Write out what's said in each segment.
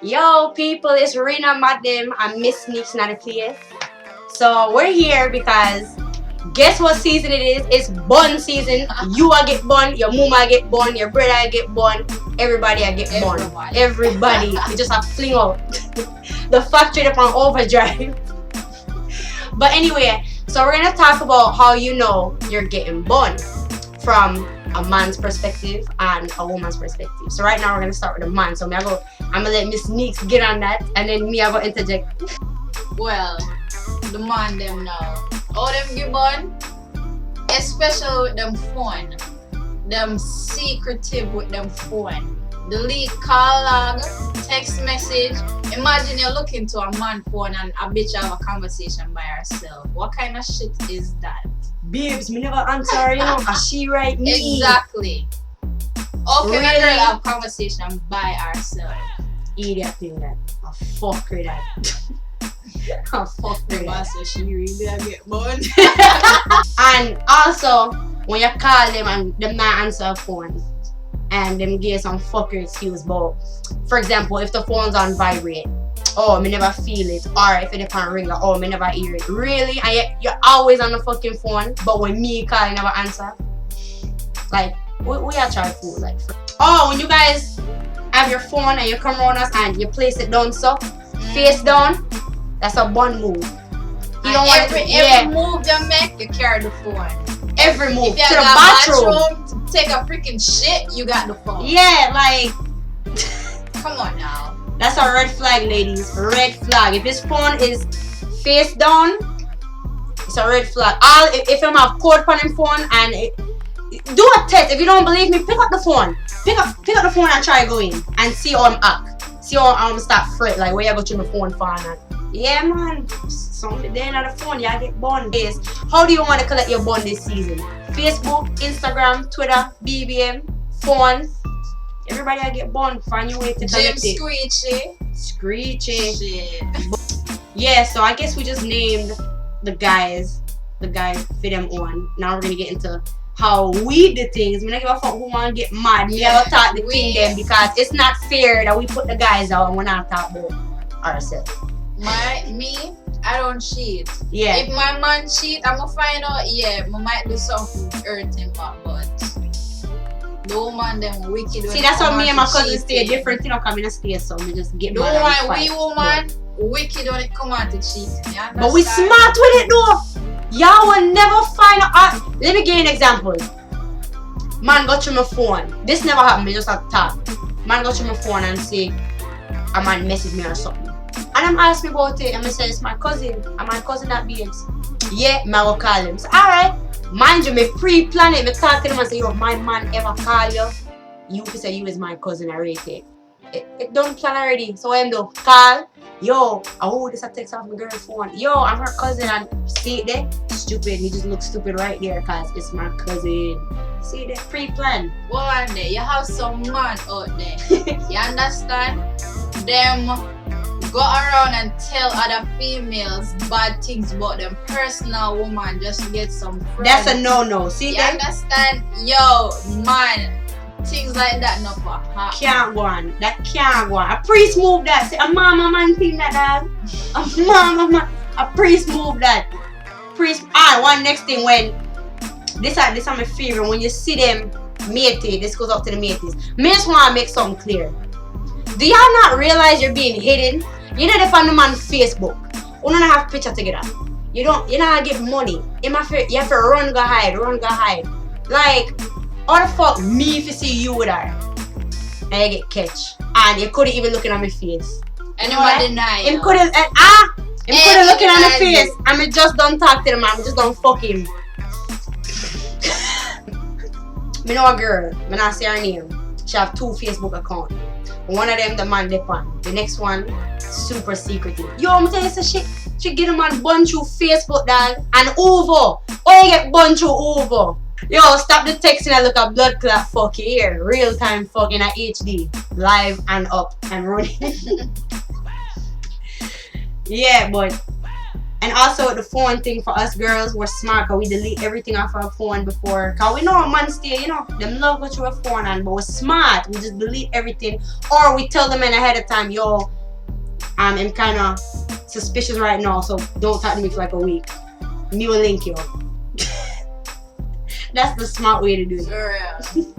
Yo, people, it's Rena Madam and Miss Sneaks not a place. So we're here because guess what season it is? It's bun season. You a get bun, your mama get bun, your brother get bun, everybody a get bun. Everybody. We just have fling out. The factory up on overdrive. But anyway, so we're gonna talk about how you know you're getting bun from a man's perspective and a woman's perspective. So right now we're gonna start with a man. So I'm gonna let Miss Neeks get on that, and then me I go interject. Well, the man them now. All them give on, especially with them phone. Them secretive with them phone. Delete call log, text message. Imagine you're looking to a man phone and a bitch have a conversation by herself. What kind of shit is that? Babes, me never answer her, you know, cause she write me. Exactly. How can a girl Really? have conversation by herself? Idiot thing that. I fuck her that. I fuck her The that. boss said she really a get bun. And also, when you call them and them not answer a phone, and them give some fucker excuse about, for example, if the phone's on vibrate, oh, me never feel it, or if it can't ring, oh, me never hear it. Really? And you're always on the fucking phone, but when me call, you never answer. Like, we are trying food, like. Oh, when you guys have your phone and you come around us and you place it down so, face down, that's a bun move. You And don't want every to, move you make, you carry the phone. every move If you to the got bathroom. to take a freaking shit, you got the phone. Yeah, like. Come on now. That's a red flag, ladies. Red flag. If his phone is face down, it's a red flag. If him have code on him phone and do a test. If you don't believe me, pick up the phone. Pick up the phone and try go in and see how I'm act. See how I'm start fret. Like where you go to my phone for and yeah, man. Something then on the phone, you get bond. Is how do you want to collect your bond this season? Facebook, Instagram, Twitter, BBM, phone. Everybody I get bond. Find your way to Jim collect it. Screechy. Screechy. Shit. Yeah, so I guess we just named the guys for them on. Now we're gonna get into how we do things. We don't give a fuck who wanna get mad. We Yeah, never talk the we- thing them because it's not fair that we put the guys out and we're not talk about ourselves. I don't cheat. Yeah. If my man cheat, I'ma find out, yeah, I might do something to hurt him back, but the woman them wicked. See, that's how me and my cousin stay different, you know, come in a stay, so we just get The mad and woman, fight. we woman, wicked when it come out to cheat. But we smart with it though. Y'all will never find out. Let me give you an example. Man got through my phone. This never happened, me just have talk. Man got through my phone and say a man message me or something. And I'm asking about it and I say it's my cousin. And my cousin that babes. Yeah, I will call him. So alright. Mind you, me pre-plan it. Me talk to him and say, yo, my man ever call you. You can say you is my cousin already. It done plan already. So I'm do call. Yo, oh, this a text off my girl's phone. Yo, I'm her cousin and see it there? Stupid. He just looks stupid right there because it's my cousin. See it there? Pre-plan. One day, you have some man out there. You understand? Them go around and tell other females bad things about them personal woman just to get some friends. That's a no-no. See You that? understand? Yo, man, things like that no for happen. Can't go on. That can't go on. A priest move that. Say, a mama man thing that dog. A mama man. A priest move that. Priest. One next thing when this is my favorite. When you see them matey, this goes up to the mateys. Me just want to make something clear. Do y'all not realize you're being hidden? You know they on the man Facebook. You don't have picture together. You not get money. You have to run go hide. Like, how the fuck me if you see you with her and you get catch and you couldn't even looking at my face. And You you know might what? deny Him you. couldn't looking at my face. And me just don't talk to the man. Me just don't fuck him. Me know a girl. Me not say her name. She have 2 Facebook accounts. One of them the man dip on. The next one super secretive. Yo, I'm telling you some shit. She get a man bun through Facebook, dog, and over. Oh, you get bun through over. Yo, stop the texting and look at blood clot fuck here. Real time fucking at HD. Live and up and running. Yeah, but And also the phone thing for us girls, we're smart because we delete everything off our phone before. Because we know a man stay, you know, them love go through a phone and but we're smart. We just delete everything. Or we tell them in ahead of time, yo, I'm kind of suspicious right now, so don't talk to me for like a week. Me will link you. That's the smart way to do it. For real.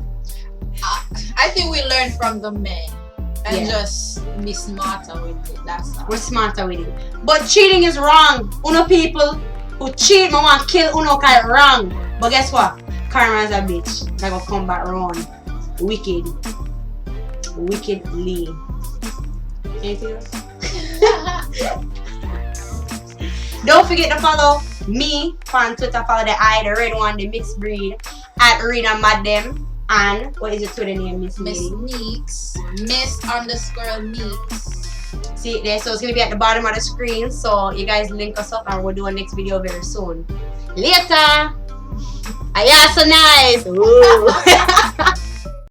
I think we learn from the men and just be smarter with it. That's all. We're smarter with it. But cheating is wrong. Uno people who cheat, me want kill uno cause wrong. But guess what? Karma is a bitch. That gonna come back around. Wicked. Wickedly. Anything else? Don't forget to follow me on Twitter. Follow the red one, the mixed breed at Rena Madam. And what is your Twitter name, Miss Neeks. Miss_Neeks. See it there, so it's gonna be at the bottom of the screen. So you guys link us up and we'll do a next video very soon. Later! Are you so nice? Ooh.